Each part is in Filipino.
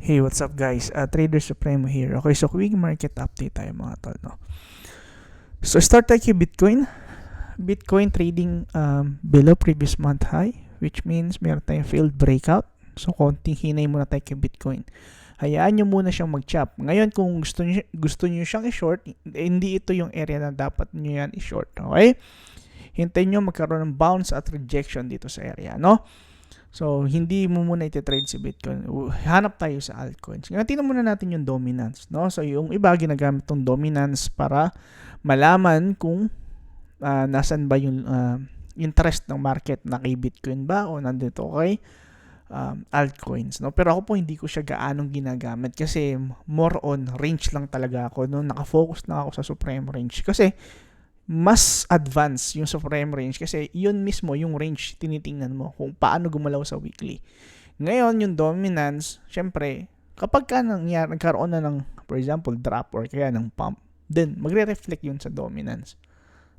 Hey, what's up guys? Trader Supremo here. Okay, so quick market update tayo mga tol, no? So start tayo kay Bitcoin. Bitcoin trading below previous month high, which means meron tayong failed breakout. So konting hinay muna tayo kay Bitcoin. Hayaan nyo muna siyang mag-chop. Ngayon, kung gusto nyo siyang i-short, hindi ito yung area na dapat nyo yan i-short. Okay? Hintayin nyo magkaroon ng bounce at rejection dito sa area, no? So, hindi mo muna iti-trade si Bitcoin. Hanap tayo sa altcoins. Ngayon, tingnan muna natin yung dominance, no? So, yung iba ginagamit tong dominance para malaman kung nasan ba yung interest ng market na kay Bitcoin ba o nandito kay altcoins, no? Pero ako po hindi ko siya gaanong ginagamit kasi more on range lang talaga ako, no? Nakafocus na ako sa supreme range kasi mas advanced yung supreme range kasi yun mismo yung range tinitingnan mo kung paano gumalaw sa weekly. Ngayon, yung dominance, syempre, kapag nagkaroon na ng, for example, drop or kaya ng pump, then magre-reflect yun sa dominance.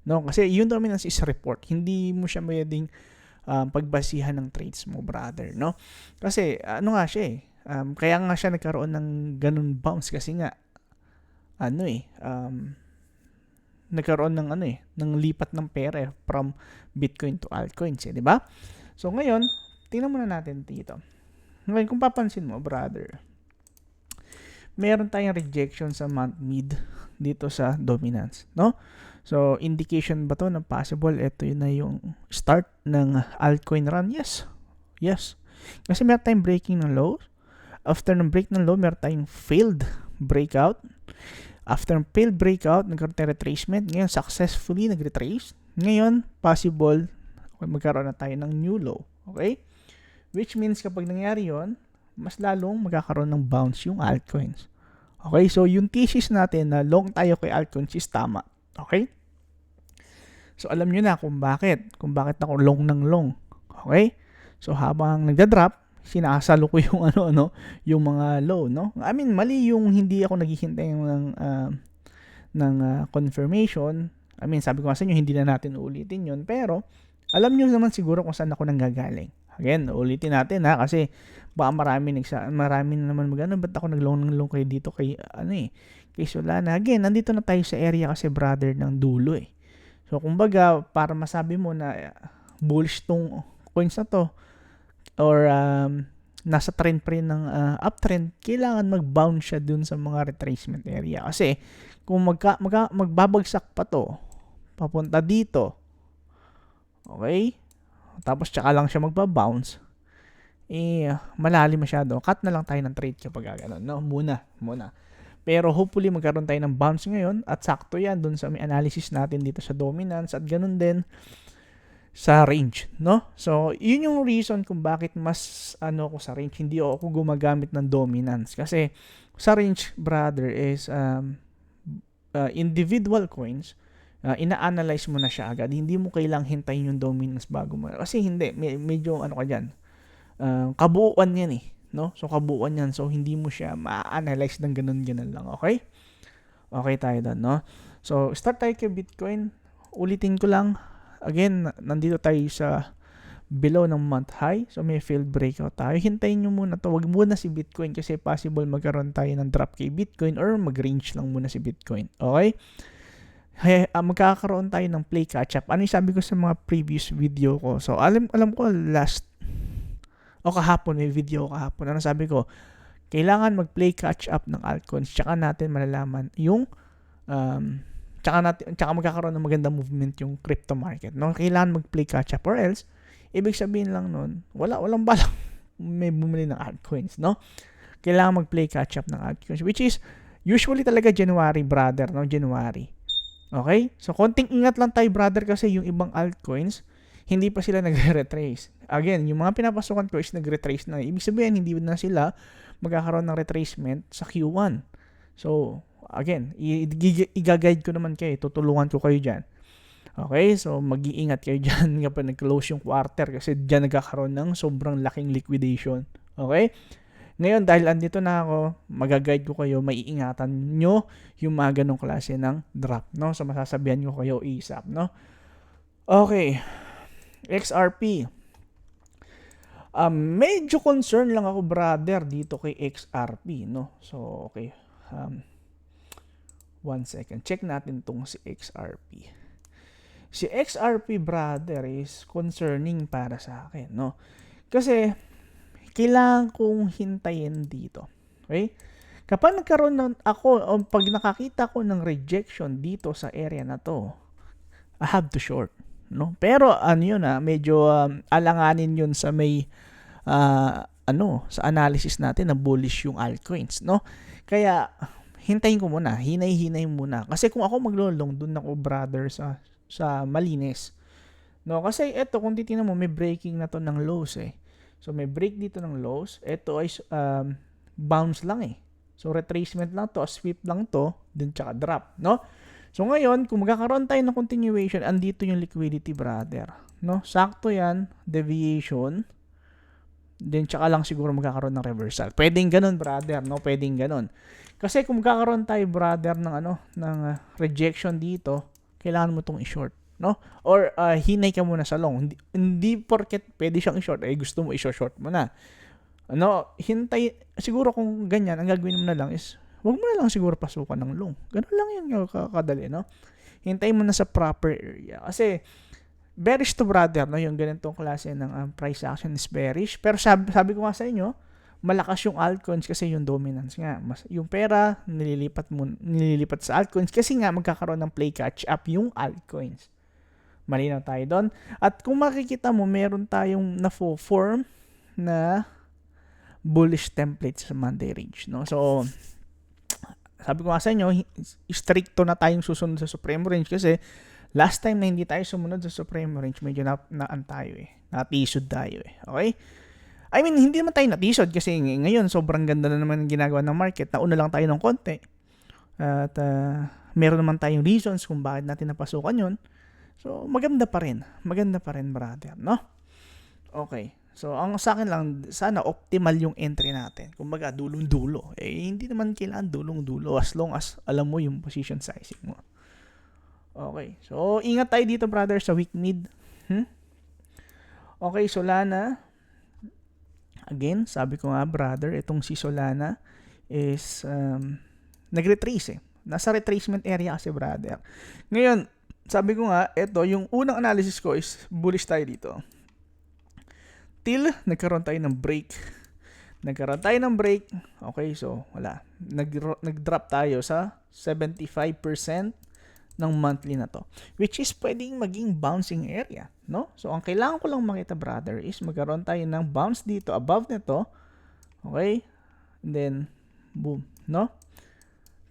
No? Kasi yung dominance is report. Hindi mo siya pwedeng pagbasihan ng trades mo, brother. No? Kasi, ano nga siya kaya nga siya nagkaroon ng ganun bounce kasi nga, nagkaroon ng ng lipat ng pera from Bitcoin to altcoins, di ba? So ngayon, tingnan muna natin dito. Ngayon, kung papansin mo, brother, meron tayong rejection sa month mid dito sa dominance, no? So, indication ba to na possible ito na yung start ng altcoin run? Yes. Yes. Kasi meron tayong breaking ng low. After ng break ng low, meron tayong failed breakout. After ng failed breakout, nagkaroon tayo retracement. Ngayon, successfully nag-retrace. Ngayon, possible, magkaroon na tayo ng new low. Okay? Which means, kapag nangyari yon, mas lalong magkakaroon ng bounce yung altcoins. Okay? So, yung thesis natin na long tayo kay altcoins is tama. Okay? So, alam nyo na kung bakit. Kung bakit ako long ng long. Okay? So, habang nagda-drop, sinasalo ko yung yung mga low, no? I mean, mali yung hindi ako naghihintay ng confirmation. I mean, sabi ko sa inyo, hindi na natin uulitin yun. Pero, alam nyo naman siguro kung saan ako nanggagaling. Again, ulitin natin kasi baka marami na naman ba't ako naglong kayo dito kay, kay Solana. Again, nandito na tayo sa area kasi, brother, ng dulo So, kumbaga, para masabi mo na bullish tong coins na to, or nasa trend pa rin ng uptrend, kailangan mag-bounce siya dun sa mga retracement area. Kasi, kung magbabagsak pa to, papunta dito, okay? Tapos, tsaka lang siya magbabounce, malalim masyado. Cut na lang tayo ng trade kapag gano'n, no? Muna. Pero, hopefully, magkaroon tayo ng bounce ngayon, at sakto yan dun sa analysis natin dito sa dominance, at ganun din sa range, no? So, yun yung reason kung bakit mas ako sa range, hindi ako gumagamit ng dominance. Kasi sa range, brother, is individual coins, ina-analyze mo na siya agad. Hindi mo kailang hintayin yung dominance bago mo. Kasi hindi, medyo ka dyan. Kabuuan yan no? So, kabuuan yan. So, hindi mo siya ma-analyze ng ganun-ganun lang, okay? Okay tayo doon, no? So, start tayo kay Bitcoin. Ulitin ko lang, again, nandito tayo sa below ng month high. So, may failed breakout tayo. Hintayin nyo muna to. Wag muna si Bitcoin kasi possible magkaroon tayo ng drop kay Bitcoin or mag-range lang muna si Bitcoin. Okay? Magkakaroon tayo ng play catch-up. Ano yung sabi ko sa mga previous video ko? So, alam ko kahapon, may video kahapon. Ano sabi ko? Kailangan mag-play catch-up ng altcoins. Tsaka natin malalaman yung tsaka magkakaroon ng magandang movement yung crypto market, no? Kailangan mag-play catch up or else ibig sabihin lang nun, walang balak may bumili ng altcoins, no? Kailangan mag-play catch up ng altcoins, which is usually talaga January, brother, no? January. Okay? So, konting ingat lang tayo, brother, kasi yung ibang altcoins, hindi pa sila nagre-retrace. Again, yung mga pinapasukan ko is nagre-retrace na. Ibig sabihin, hindi na sila magkakaroon ng retracement sa Q1. So, again, i-guide ko naman kayo, tutulungan ko kayo dyan. Okay, so mag-iingat kayo dyan kapag nag-close yung quarter kasi dyan nagkakaroon ng sobrang laking liquidation. Okay? Ngayon, dahil andito na ako, mag-guide ko kayo, maiingatan nyo yung mga ganong klase ng drop, no? So, masasabihan ko kayo ASAP, no? Okay. XRP. Medyo concern lang ako, brother, dito kay XRP, no? So, okay. 1 second. Check natin tong si XRP. Si XRP, brother, is concerning para sa akin, no? Kasi, kailangan kong hintayin dito. Okay? Kapag nagkaroon ako, o pag nakakita ko ng rejection dito sa area na to, I have to short, no? Pero ano yun, medyo alanganin yun sa may sa analysis natin na bullish yung altcoins, no? Kaya hintayin ko muna, hinay-hinay muna. Kasi kung ako maglolong, dun ako, brother, sa malinis. No, kasi eto, kung titingnan mo, may breaking na to ng lows eh. So may break dito ng lows. Ito ay bounce lang eh. So retracement lang to, sweep lang to, then tsaka drop, no? So ngayon, kung magkakaroon tayo ng continuation, andito yung liquidity, brother, no? Sakto yan, deviation. Then tsaka lang siguro magkakaroon ng reversal. Pwedeng ganun, brother, no? Pwedeng ganun. Kasi kung magkakaroon tayo, brother, ng rejection dito, kailangan mo tong i-short, no? Or hinay ka muna sa long. Hindi porket pwede siyang i-short, gusto mo i-short mo na. Hintay, siguro kung ganyan, ang gagawin mo na lang is, wag mo na lang siguro pasukan ng long. Ganun lang yun, kadali, no? Hintay mo na sa proper area. Kasi, bearish to, brother, no? Yung ganitong klase ng price action is bearish. Pero sabi ko nga sa inyo, malakas yung altcoins kasi yung dominance nga. Yung pera, nililipat sa altcoins kasi nga magkakaroon ng play catch up yung altcoins. Malinaw tayo doon. At kung makikita mo, meron tayong na-form na bullish template sa Monday range, no? So, sabi ko nga sa inyo, stricto na tayong susunod sa Supreme Range kasi last time na hindi tayo sumunod sa Supreme Range, medyo naan tayo eh. Natisod tayo eh. Okay? I mean, hindi naman tayo natisod kasi ngayon sobrang ganda na naman ang ginagawa ng market. Nauna lang tayo ng konti. At meron naman tayong reasons kung bakit natin napasukan yun. So, maganda pa rin. Maganda pa rin, brother, no? Okay. So, ang sa akin lang, sana optimal yung entry natin. Kumbaga, dulong-dulo. Hindi naman kailangan dulong-dulo as long as alam mo yung position sizing mo. Okay. So, ingat tayo dito, brother, sa weak mid. Okay, Solana. Again, sabi ko nga, brother, itong si Solana is nag-retrace eh. Nasa retracement area kasi, brother. Ngayon, sabi ko nga, ito, yung unang analysis ko is bullish tayo dito. Till nagkaroon tayo ng break. Okay, so wala. Nag-drop tayo sa 75% ng monthly na to. Which is pwedeng maging bouncing area, no? So, ang kailangan ko lang makita, brother, is magkaroon tayo ng bounce dito above nito. Okay? And then, boom, no?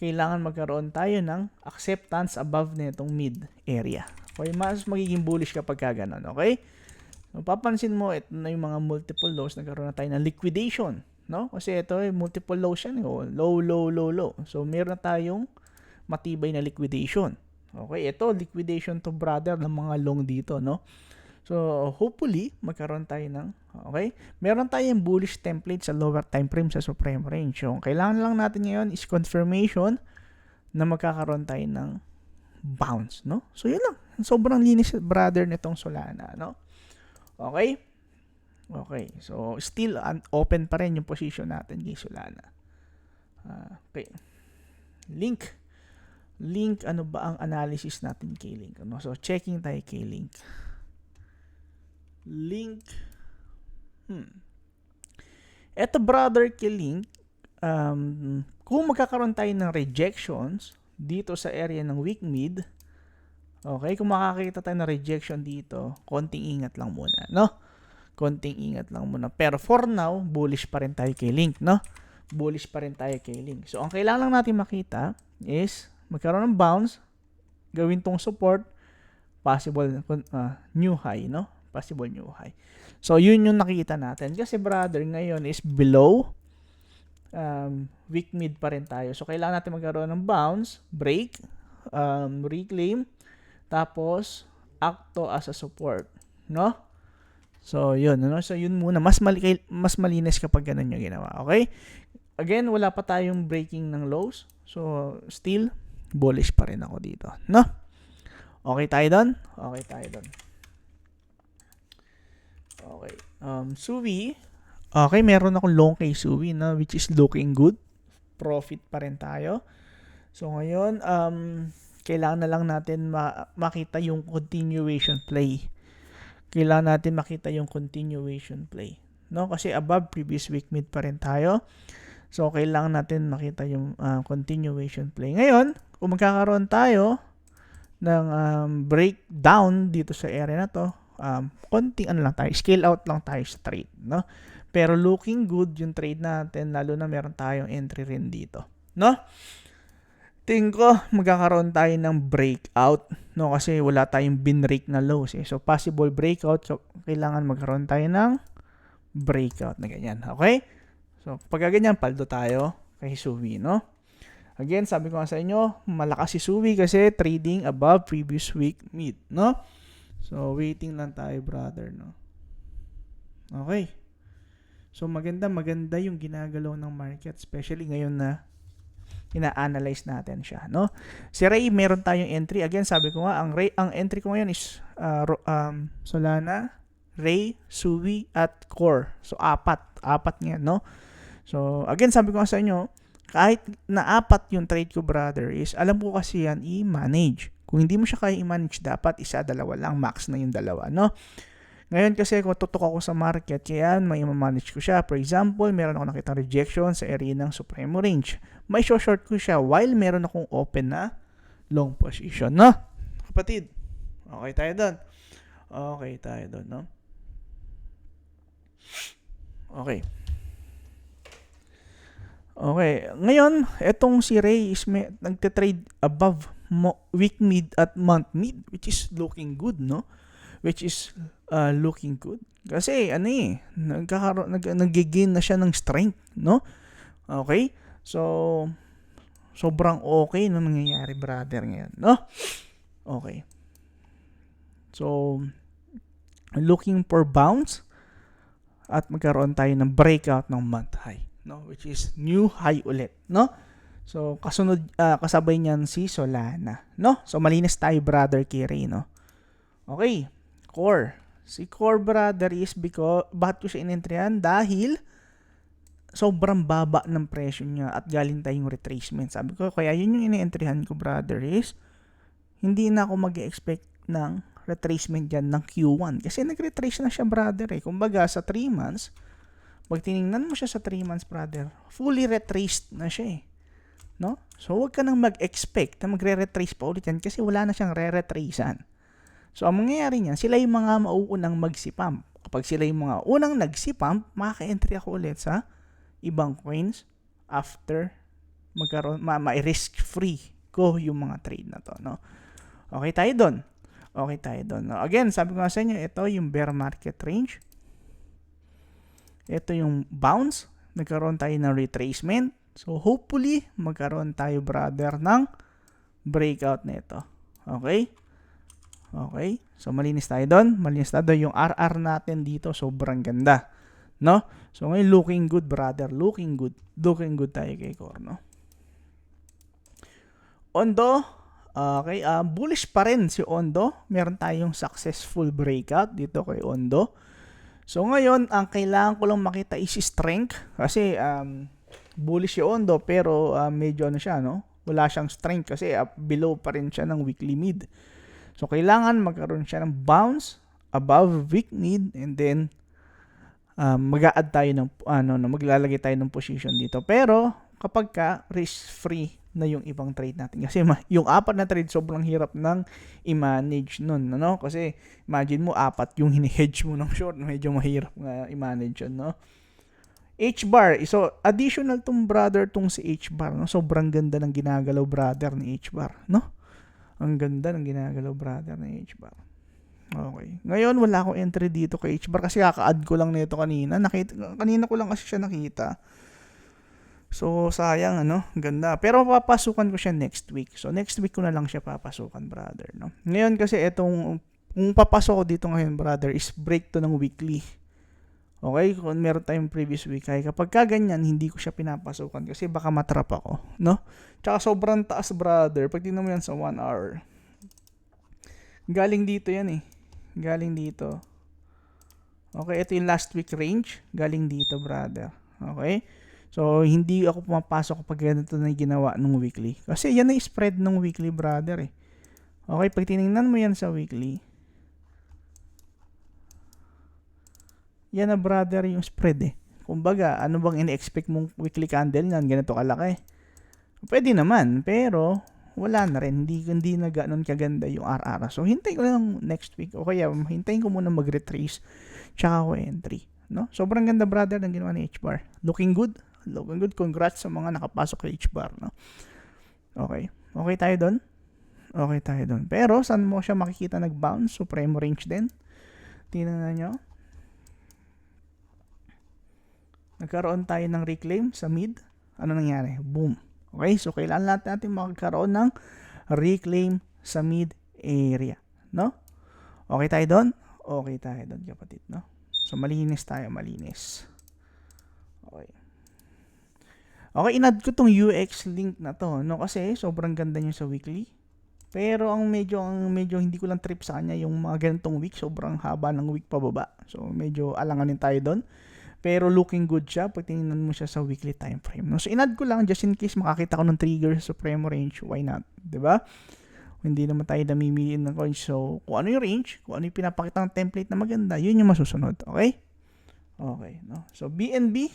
Kailangan magkaroon tayo ng acceptance above nitong mid area. Okay? Mas magiging bullish kapag gano'n, okay? Papansin mo, ito na yung mga multiple lows, nagkaroon na tayo ng liquidation, no? Kasi ito ay multiple lows yan, low, low, low, low. So, meron na tayong matibay na liquidation. Okay, ito, liquidation to, brother, ng mga long dito, no? So, hopefully, magkaroon tayo ng, okay? Meron tayong bullish template sa lower time frame sa Supreme Range. So, kailangan lang natin ngayon is confirmation na magkakaroon tayo ng bounce, no? So, yun lang. Sobrang linis, brother, nitong Solana, no? Okay? Okay. So, still open pa rin yung position natin kay Solana. Okay. Link, ano ba ang analysis natin kay Link? Ano? So, checking tayo kay Link. Eto, brother, kay Link, kung magkakaroon tayo ng rejections dito sa area ng weak mid, okay, kung makakita tayo ng rejection dito, konting ingat lang muna, no? Konting ingat lang muna. Pero for now, bullish pa rin tayo kay Link, no? Bullish pa rin tayo kay Link. So, ang kailangan lang natin makita is magkaroon ng bounce, gawin tong support, possible new high, no? Possible new high. So, yun yung nakikita natin. Kasi, brother, ngayon is below weak mid pa rin tayo. So, kailangan natin magkaroon ng bounce, break, reclaim, tapos acto as a support, no? So, yun, no? So, yun muna. Mas malinis kapag ganun yung ginawa, okay? Again, wala pa tayong breaking ng lows. So, still, bullish pa rin ako dito, no? Okay tayo doon? Okay tayo doon. Okay. Suwi. Okay, meron akong long kay Suwi na which is looking good. Profit pa rin tayo. So ngayon, kailangan na lang natin makita yung continuation play. Kailangan natin makita yung continuation play. No? Kasi above previous week mid pa rin tayo. So kailangan natin makita yung continuation play. Ngayon, kung magkakaroon tayo ng breakdown dito sa area na to, konting ano lang tayo, scale out lang tayo sa trade, no? Pero looking good yung trade natin, lalo na meron tayong entry rin dito, no? Tingin ko magkakaroon tayo ng breakout, no? Kasi wala tayong binrake na lows, eh. So possible breakout, so kailangan magkaroon tayo ng breakout na ganyan, okay? So pag ganyan, paldo tayo kay Suwi, no? Again, sabi ko nga sa inyo, malakas si Suwi kasi trading above previous week mid, no? So, waiting lang tayo, brother, no? Okay. So, maganda yung ginagalaw ng market, especially ngayon na ina-analyze natin siya, no? Si Ray, meron tayong entry. Again, sabi ko nga, ang entry ko ngayon is Solana, Ray, Suwi, at Core. So, apat nga, no? So, again, sabi ko nga sa inyo, kahit na apat yung trade ko, brother, is alam ko kasi yan i-manage. Kung hindi mo siya kaya i-manage, dapat isa, dalawa lang, max na yung dalawa, no? Ngayon kasi kung tutok ako sa market, kaya may i-manage ko siya. For example, meron ako nakita rejection sa area ng Supremo Range. May short ko siya while meron akong open na long position, no? Kapatid, okay tayo doon. Okay tayo doon, no? Okay. Okay. Ngayon, etong si Ray is nagte-trade above week mid at month mid, which is looking good, no? Which is looking good. Kasi ano nag-gain na siya ng strength, no? Okay? So, sobrang okay no nangyayari, brother, ngayon, no? Okay. So, looking for bounce at magkaroon tayo ng breakout ng month high, no, which is new high ulit, no? So kasunod kasabay niyan si Solana, no? So malinis tayo, brother, kay Ray, no? Okay, Core. Si Core, brother, is because bakit ko siya inentryhan? Dahil sobrang baba ng presyo niya at galing tayong retracement. Sabi ko, kaya yun yung ine-entryhan ko, brother, is hindi na ako mag-expect ng retracement dyan ng Q1. Kasi nag-retrace na siya, brother, eh. Kumbaga, sa 3 months, pag tinignan mo siya sa 3 months, brother, fully retraced na siya, eh. No? So, huwag ka nang mag-expect na magre-retrace pa ulit yan kasi wala na siyang re-retracean. So, ang mangyayari niyan, sila yung mga mauunang magsipamp. Kapag sila yung mga unang nagsipamp, makaka-entry ako ulit sa ibang coins after magkaroon, ma-risk-free ko yung mga trade na to, no? Okay tayo doon. Okay tayo doon. Again, sabi ko nga sa inyo, ito yung bear market range. Ito yung bounce. Nagkaroon tayo ng retracement. So, hopefully, magkaroon tayo, brother, ng breakout nito. Okay? Okay? So, malinis tayo doon. Malinis tayo doon. Yung RR natin dito, sobrang ganda. No? So, ngayon, looking good, brother. Looking good. Looking good tayo kay Core, no? Ondo, okay, bullish pa rin si Ondo. Meron tayong successful breakout dito kay Ondo. So ngayon, ang kailangan ko lang makita is strength. Kasi bullish si Ondo pero medyo ano siya, no? Wala siyang strength kasi below pa rin siya ng weekly mid. So kailangan magkaroon siya ng bounce above week mid and then mag-a-add tayo ng maglalagay tayo ng position dito. Pero kapag ka risk-free na yung ibang trade natin. Kasi yung apat na trade, sobrang hirap ng i-manage nun, no? Kasi imagine mo, apat yung hini-hedge mo ng short, medyo mahirap nga i-manage yun, no? H-bar, so additional tong brother tong si H-bar, no? Sobrang ganda ng ginagalaw, brother, ni H-bar, no? Ang ganda ng ginagalaw, brother, ni H-bar. Okay. Ngayon, wala akong entry dito kay H-bar kasi kaka-add ko lang nito kanina. Kanina ko lang kasi siya nakita. So, sayang, ganda. Pero papasukan ko siya next week. So, next week ko na lang siya papasukan, brother, no? Ngayon kasi kung papasok ko dito ngayon, brother, is break to ng weekly. Okay? Kung meron tayong previous week, ay kapag kaganyan, hindi ko siya pinapasukan kasi baka matrap ako, no? Tsaka sobrang taas, brother. Pag tingnan mo yan sa 1 hour. Galing dito yan, eh. Galing dito. Okay, ito yung last week range. Galing dito, brother. Okay? So, hindi ako pumapasok kapag ganito na ginawa nung weekly. Kasi yan na yung spread nung weekly, brother eh. Okay, pag tinignan mo yan sa weekly, yan na, brother, yung spread eh. Kumbaga, ano bang ini-expect mong weekly candle nan ganito kalaki? Pwede naman, pero wala na rin. Hindi na gano'n kaganda yung RR. So, hintayin ko lang next week. O kaya, hintayin ko muna mag-retrace tsaka ako entry. No? Sobrang ganda, brother, ng ginawa ni H-bar. Looking good. Looking good. Congrats sa mga nakapasok kay H-bar. No? Okay. Okay tayo doon? Okay tayo doon. Pero, saan mo siya makikita nag-bounce? Supremo range din. Tingnan nyo. Nagkaroon tayo ng reclaim sa mid. Ano nangyari? Boom. Okay, so kailangan natin magkaroon ng reclaim sa mid area, no? Okay tayo doon? Okay tayo doon, kapatid, no? So malinis tayo, malinis. Okay. Okay, inad ko tong UX link na to, no? Kasi sobrang ganda niya sa weekly. Pero ang medyo hindi ko lang trip sa kanya yung mga ganitong week, sobrang haba ng week pababa. So medyo alanganin tayo doon. Pero looking good siya pag tingnan mo siya sa weekly time frame. No? So, inad ko lang just in case makakita ko ng trigger sa Supremo range. Why not? Diba? Hindi naman tayo namimili ng coins. So, kung ano yung range, kung ano yung pinapakita ng template na maganda, yun yung masusunod. Okay? Okay. No? So, BNB.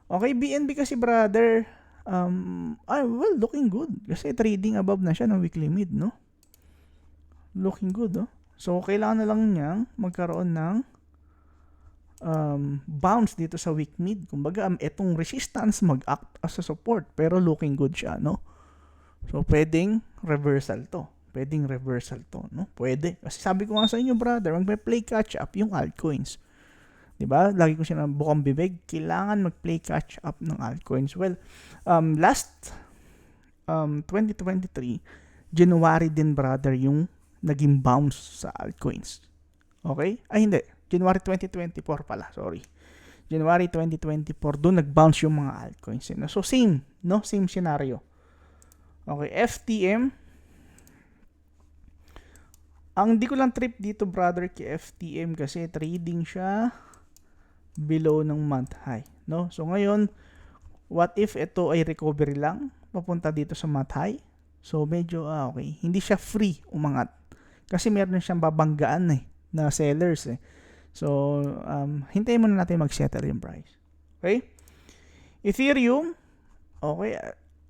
Okay, BNB kasi, brother, well, looking good. Kasi trading above na siya ng weekly mid, no? Looking good, no? So, kailangan na lang niyang magkaroon ng bounce dito sa weak mid. Kumbaga, etong resistance mag-act as a support, pero looking good siya, no? So, pwedeng reversal to. No? Pwede. Kasi sabi ko nga sa inyo, brother, magpe-play catch up yung altcoins. Diba? Lagi ko siya bukang bibig. Kailangan mag-play catch up ng altcoins. Well, last 2023, January din, brother, yung naging bounce sa altcoins. Okay? Ay, hindi. January 2024 pala, sorry. January 2024, doon nag-bounce yung mga altcoins. No? So, same, no? Same scenario. Okay, FTM. Ang di ko lang trip dito, brother, kay FTM kasi trading siya below ng month high, no? So, ngayon, what if ito ay recovery lang, papunta dito sa month high? So, medyo, okay. Hindi siya free umangat. Kasi meron siyang babanggaan na sellers So, hintayin muna natin mag-settle yung price. Okay? Ethereum, okay,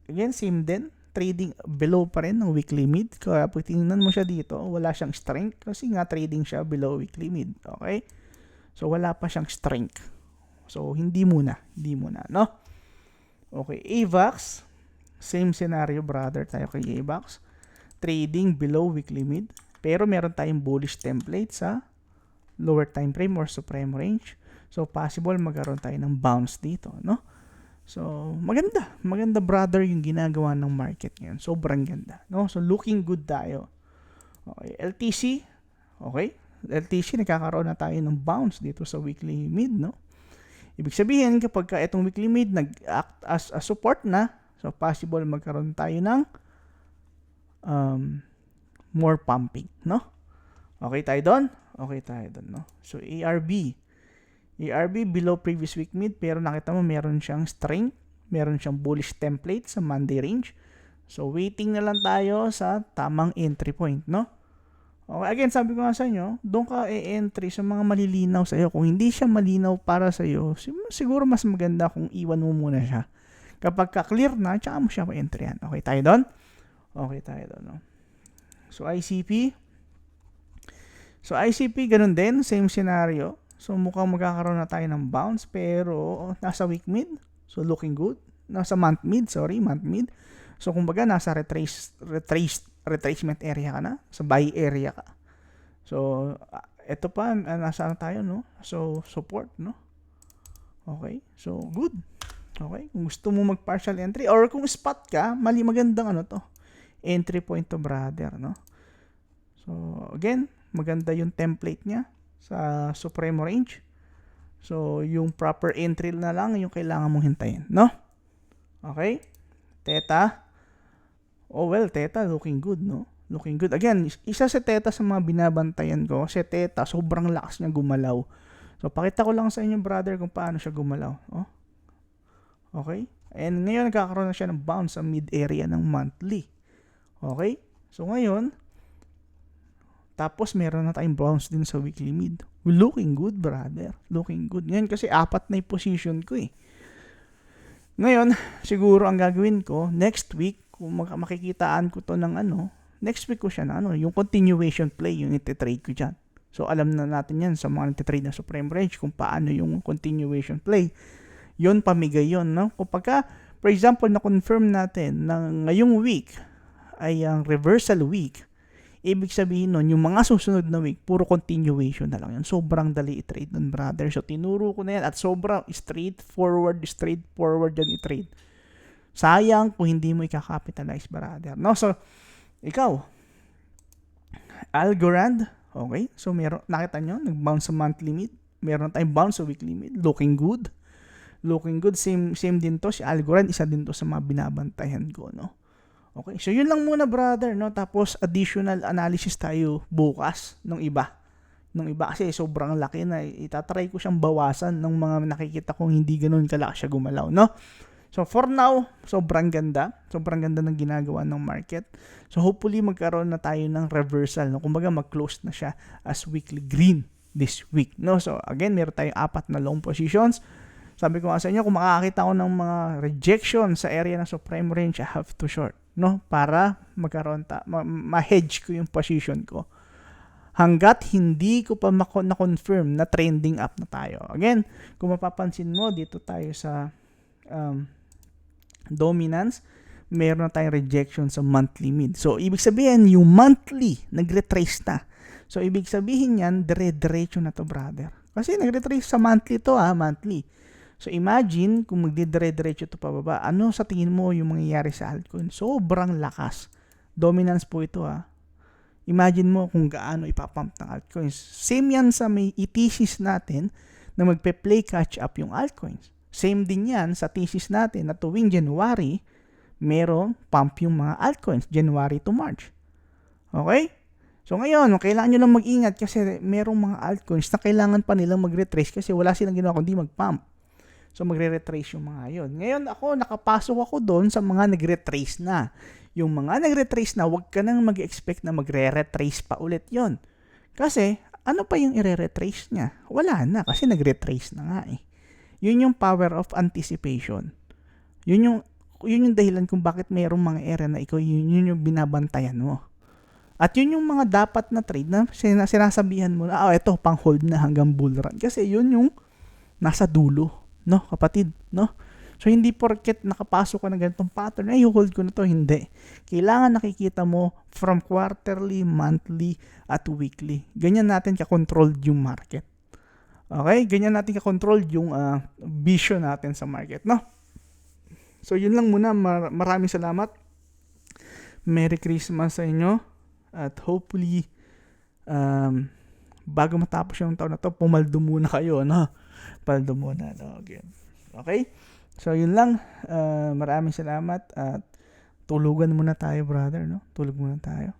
again, same din. Trading below pa rin ng weekly mid. Kaya pag tingnan mo siya dito, wala siyang strength kasi nga trading siya below weekly mid. Okay? So, wala pa siyang strength. So, hindi muna, no? Okay, AVAX, same scenario, brother, tayo kay AVAX. Trading below weekly mid. Pero meron tayong bullish template sa lower time frame or supreme range. So, possible magkaroon tayo ng bounce dito, no? So, maganda, brother, yung ginagawa ng market ngayon. Sobrang ganda, no? So, looking good tayo. Okay, LTC, okay? LTC, nagkakaroon na tayo ng bounce dito sa weekly mid, no? Ibig sabihin, kapag itong weekly mid nag-act as a support na, so, possible magkaroon tayo ng more pumping, no? Okay tayo doon? Okay tayo doon, no? So, ARB below previous week mid, pero nakita mo meron siyang strength, meron siyang bullish template sa Monday range. So, waiting na lang tayo sa tamang entry point, no? Okay, again, sabi ko nga sa inyo, doon ka e-entry sa mga malilinaw sa iyo. Kung hindi siya malinaw para sa iyo, siguro mas maganda kung iwan mo muna siya. Kapag ka-clear na, tsaka mo siya ma-entry yan. Okay tayo doon? Okay tayo doon, no? So, ICP, ganun din, same scenario. So, mukhang magkakaroon na tayo ng bounce, pero nasa week mid. So, looking good. Nasa month mid. So, kumbaga, nasa retracement area ka na. Sa buy area ka. So, ito pa, nasa tayo, no? So, support, no? Okay. So, good. Okay. Kung gusto mo mag-partial entry, or kung spot ka, magandang entry point to, brother, no? So, again, maganda yung template niya sa Supremo range. So, yung proper entry na lang yung kailangan mong hintayin, no? Okay? Theta. Oh, well, Theta looking good, no? Looking good. Again, isa si Theta sa mga binabantayan ko. Si Theta, sobrang lakas niya gumalaw. So, pakita ko lang sa inyo, brother, kung paano siya gumalaw. Oh. Okay? And ngayon, nagkakaroon na siya ng bounce sa mid-area ng monthly. Okay? So, ngayon, tapos meron na tayong bounce din sa weekly mid. Looking good, brother. Looking good. Ngayon kasi apat na yung position ko eh. Ngayon, siguro ang gagawin ko, next week, kung makikitaan ko to ng next week ko siya na yung continuation play, yung iti-trade ko dyan. So, alam na natin yan sa mga nagtitrade na Supreme Range kung paano yung continuation play. Yun, pamigay yun, no? Kung pagka, for example, na-confirm natin na ngayong week ay ang reversal week, ibig sabihin nun, yung mga susunod na week, puro continuation na lang yun. Sobrang dali i-trade nun, brother. So, tinuro ko na yan at sobrang straightforward yan i-trade. Sayang kung hindi mo i-capitalize, brother. No? So, ikaw, Algorand, okay? So, nakita nyo, nag-bounce sa monthly mid. Meron tayong bounce sa weekly mid. Looking good. Looking good. Same din to. Si Algorand, isa din to sa mga binabantayan ko, no? Okay, so yun lang muna, brother, no? Tapos additional analysis tayo bukas nung iba. Kasi sobrang laki na itatry ko siyang bawasan ng mga nakikita kong hindi ganoon kalaki siya gumalaw, no? So for now, sobrang ganda ng ginagawa ng market. So hopefully magkaroon na tayo ng reversal, no? Kumbaga mag-close na siya as weekly green this week, no? So again, meron tayong 4 na long positions. Sabi ko nga sa inyo, kung makakita ko ng mga rejection sa area ng Supreme Range, I have to short, no? Para magkaroon ma-hedge ko yung position ko. Hanggat hindi ko pa na-confirm na trending up na tayo. Again, kung mapapansin mo, dito tayo sa dominance, meron na tayong rejection sa monthly mid. So, ibig sabihin, yung monthly, nag-retrace na. So, ibig sabihin yan, dire-diretso na to, brother. Kasi nag-retrace sa monthly to, monthly. So, imagine kung magdidire-diretso ito pababa, ano sa tingin mo yung mangyayari sa altcoin? Sobrang lakas. Dominance po ito, Imagine mo kung gaano ipapump ng altcoins. Same yan sa may thesis natin na magpe-play catch up yung altcoins. Same din yan sa thesis natin na tuwing January, merong pump yung mga altcoins, January to March. Okay? So ngayon, kailangan nyo lang mag-ingat kasi merong mga altcoins na kailangan pa nilang mag-retrace kasi wala silang ginawa kundi mag-pump. So, magre-retrace yung mga yun. Ngayon, nakapasok ako doon sa mga nagre-retrace na. Yung mga nagre-retrace na, huwag ka nang mag-expect na magre-retrace pa ulit yon. Kasi, ano pa yung i-retrace niya? Wala na, kasi nagre-retrace na nga eh. Yun yung power of anticipation. Yun yung dahilan kung bakit mayroong mga area na ikaw, yun yung binabantayan mo. At yun yung mga dapat na trade na sinasabihan mo na, ito, pang hold na hanggang bull run. Kasi yun yung nasa dulo. No, kapatid, no? So, hindi porket nakapasok ka ng ganitong pattern, hold ko na to, hindi. Kailangan nakikita mo from quarterly, monthly, at weekly. Ganyan natin ka-controlled yung market. Okay? Ganyan natin ka-controlled yung vision natin sa market, no? So, yun lang muna. Maraming salamat. Merry Christmas sa inyo. At hopefully, bago matapos yung taon na to, pumaldo muna kayo, no? Paldo muna. Okay? So, yun lang. Maraming salamat at tulugan muna tayo, brother, no? Tulog muna tayo.